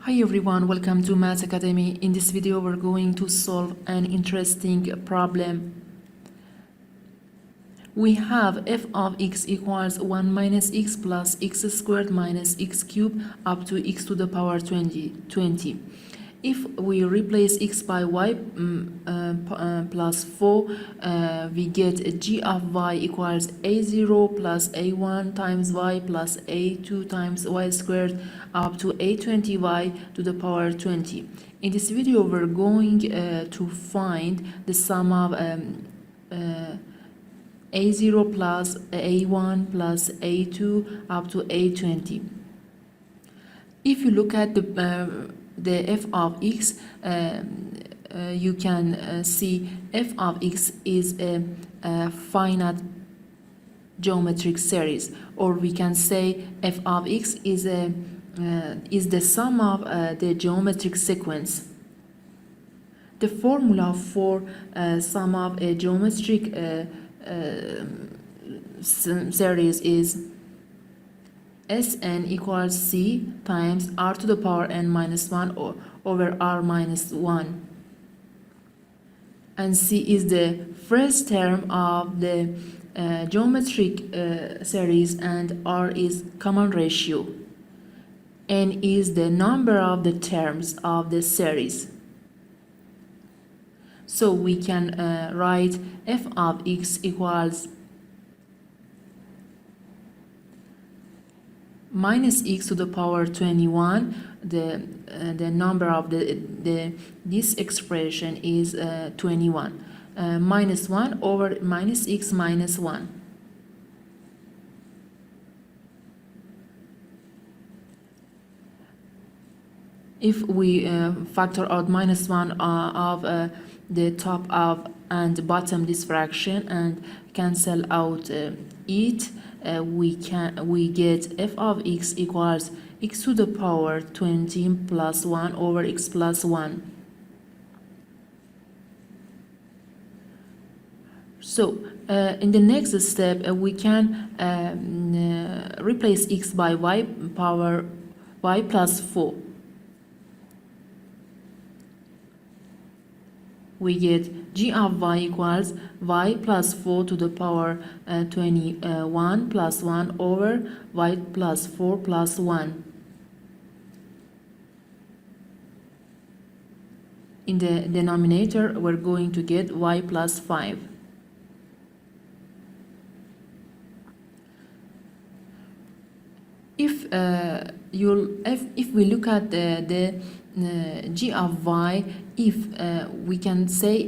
Hi everyone, welcome to Math Academy. In this video we're going to solve an interesting problem. We have f of x equals 1 minus x plus x squared minus x cubed up to x to the power 20. If we replace x by y plus 4, we get g of y equals a0 plus a1 times y plus a2 times y squared up to a20y to the power 20. In this video, we're going to find the sum of a0 plus a1 plus a2 up to a20. If you look at the f of x, you can see f of x is a finite geometric series, or we can say f of x is the sum of the geometric sequence. The formula for sum of a geometric series is Sn equals c times r to the power n minus 1 over r minus 1. And c is the first term of the geometric series, and r is common ratio. N is the number of the terms of the series. So we can write f of x equals minus x to the power 21. The number of this expression is 21. Minus 1 over minus x minus 1. If we factor out minus 1 of the top of and bottom this fraction and cancel out it, we get f of x equals x to the power 20 plus 1 over x plus 1. So in the next step, we can replace x by y power y plus 4. We get g of y equals y plus 4 to the power 21 plus 1 over y plus 4 plus 1. In the denominator, we're going to get y plus 5. If we look at the g of y, if we can say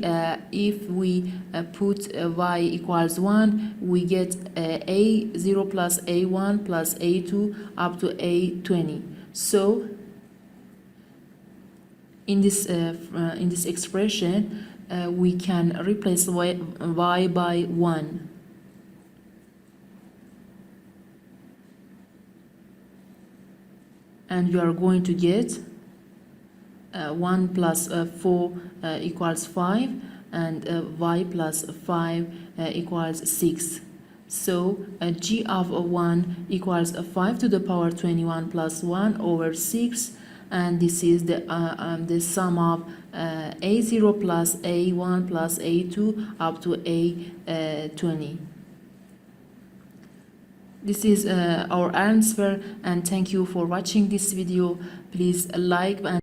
if we put y equals 1, we get a0 plus a1 plus a2 up to a20. So in this expression, we can replace y by 1. And you are going to get 1 plus 4 equals 5, and y plus 5 equals 6. So g of 1 equals 5 to the power 21 plus 1 over 6, and this is the sum of a0 plus a1 plus a2 up to a20. This is our answer, and thank you for watching this video. Please like and